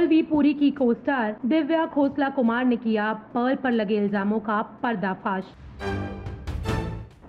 Perl we Puri की को star Divya Khosla Kumar ने किया पर्ल पर लगे इल्जामों का पर्दाफाश।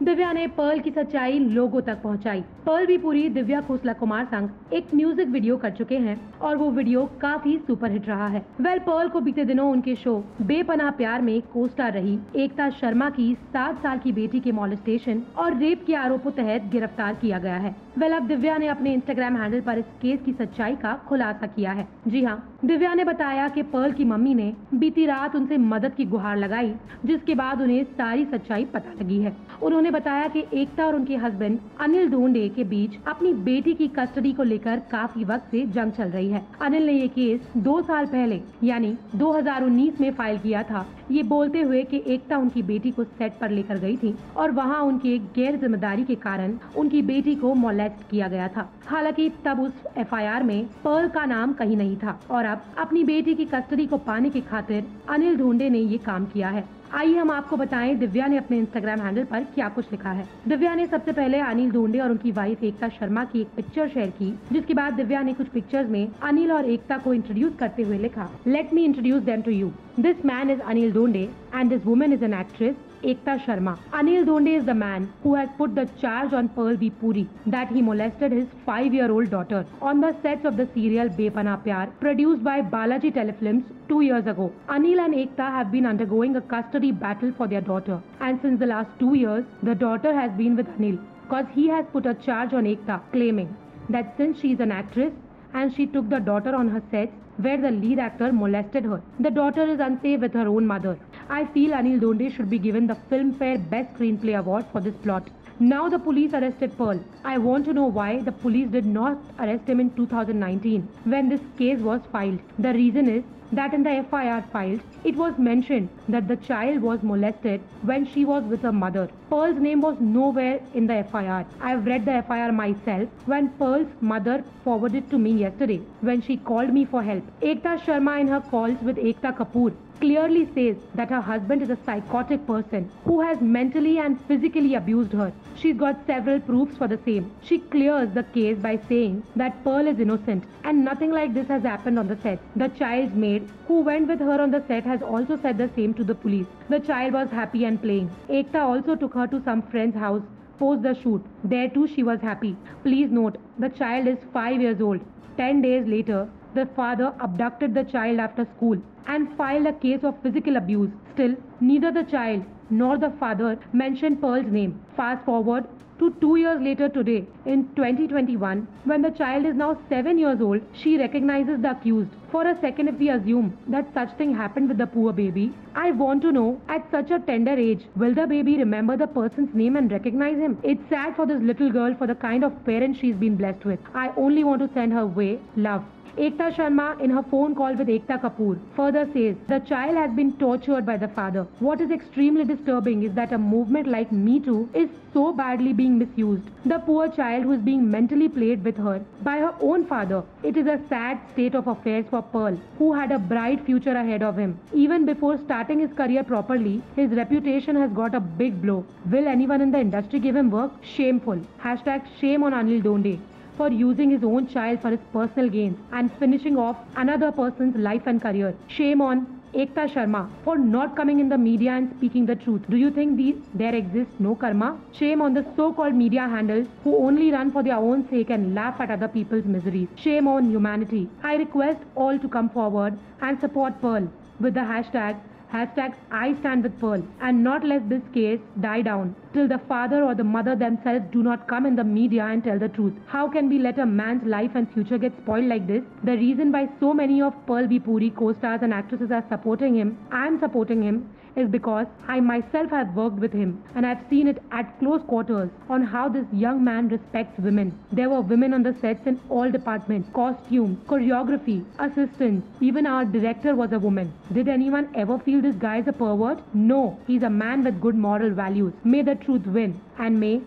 दिव्या ने पर्ल की सच्चाई लोगों तक पहुंचाई। पर्ल वी पुरी दिव्या खोसला कुमार संग एक म्यूजिक वीडियो कर चुके हैं और वो वीडियो काफी सुपरहिट रहा है। पर्ल को बीते दिनों उनके शो बेपनाह प्यार में को स्टार रही एकता शर्मा की 7 साल की बेटी के मॉलेस्टेशन और रेप के आरोपों तहत गिरफ्तार किया गया है। अब दिव्या ने अपने इंस्टाग्राम हैंडल पर इस केस की सच्चाई का खुलासा किया है। जी हाँ, दिव्या ने बताया कि पर्ल की मम्मी ने बीती रात उनसे मदद की गुहार लगाई, जिसके बाद उन्हें सारी सच्चाई पता लगी है। उन्होंने बताया कि एकता और उनके हस्बैंड अनिल ढोंडे के बीच अपनी बेटी की कस्टडी को लेकर काफी वक्त से जंग चल रही है। अनिल ने ये केस 2 साल पहले यानी 2019 में फाइल किया था, ये बोलते हुए कि एकता उनकी बेटी को सेट पर लेकर गई थी और वहाँ उनके गैर जिम्मेदारी के कारण उनकी बेटी को मोलेस्ट किया गया था। हालांकि तब उस एफआईआर में पर्ल का नाम कहीं नहीं था और अब अपनी बेटी की कस्टडी को पाने की खातिर अनिल ढोंडे ने ये काम किया है। आइए हम आपको बताएं दिव्या ने अपने इंस्टाग्राम हैंडल पर क्या कुछ लिखा है। दिव्या ने सबसे पहले अनिल ढोंडे और उनकी वाइफ एकता शर्मा की एक पिक्चर शेयर की, जिसके बाद दिव्या ने कुछ पिक्चर्स में अनिल और एकता को इंट्रोड्यूस करते हुए लिखा, let me introduce them to you. This man is Anil Dhonde and this woman is an actress Ekta Sharma. Anil Dhonde is the man who has put the charge on Pearl V. Puri that he molested his 5-year-old daughter on the sets of the serial Bepanah Pyar produced by Balaji Telefilms 2 years ago. Anil and Ekta have been undergoing a custody battle for their daughter, and since the last 2 years, the daughter has been with Anil because he has put a charge on Ekta claiming that since she is an actress and she took the daughter on her sets where the lead actor molested her, the daughter is unsafe with her own mother. I feel Anil Dhonde should be given the Filmfare Best Screenplay Award for this plot. Now the police arrested Pearl. I want to know why the police did not arrest him in 2019 when this case was filed. The reason is that in the FIR filed, it was mentioned that the child was molested when she was with her mother. Pearl's name was nowhere in the FIR. I have read the FIR myself when Pearl's mother forwarded to me yesterday when she called me for help. Ekta Sharma in her calls with Ekta Kapoor clearly says that her husband is a psychotic person who has mentally and physically abused her. She's got several proofs for the same. She clears the case by saying that Pearl is innocent and nothing like this has happened on the set. The child's maid who went with her on the set has also said the same to the police. The child was happy and playing. Ekta also took her to some friend's house post the shoot. There too she was happy. Please note, the child is 5 years old. 10 days later, the father abducted the child after school and filed a case of physical abuse. Still, neither the child nor the father mentioned Pearl's name. Fast forward to 2 years later today, in 2021, when the child is now 7 years old, she recognizes the accused. For a second, if we assume that such thing happened with the poor baby, I want to know, at such a tender age, will the baby remember the person's name and recognize him? It's sad for this little girl for the kind of parent she's been blessed with. I only want to send her way love. Ekta Sharma, in her phone call with Ekta Kapoor, further says the child has been tortured by the father. What is extremely disturbing is that a movement like Me Too is so badly being misused. The poor child who is being mentally played with her by her own father. It is a sad state of affairs for Pearl, who had a bright future ahead of him. Even before starting his career properly, his reputation has got a big blow. Will anyone in the industry give him work? Shameful. Hashtag shame on Anil Dhonde for using his own child for his personal gains and finishing off another person's life and career. Shame on Ekta Sharma for not coming in the media and speaking the truth. Do you think there exists no karma? Shame on the so-called media handles who only run for their own sake and laugh at other people's miseries. Shame on humanity. I request all to come forward and support Pearl with the hashtag I stand with Pearl and not let this case die down till the father or the mother themselves do not come in the media and tell the truth. How can we let a man's life and future get spoiled like this? The reason why so many of Pearl V. Puri co-stars and actresses are supporting him, I am supporting him, is because I myself have worked with him and I've seen it at close quarters on how this young man respects women. There were women on the sets in all departments, costume, choreography, assistants, even our director was a woman. Did anyone ever feel this guy is a pervert? No, he's a man with good moral values. May the truth win and may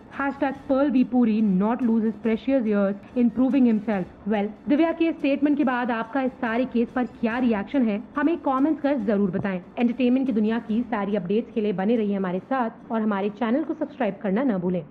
#Pearl V. Puri not lose his precious years in proving himself. Well, Divya के statement के बाद आपका इस सारे case पर क्या reaction है, हमें कमेंट्स कर जरूर बताएं। एंटरटेनमेंट की दुनिया की सारी अपडेट्स के लिए बने रहिए हमारे साथ और हमारे चैनल को सब्सक्राइब करना न भूलें।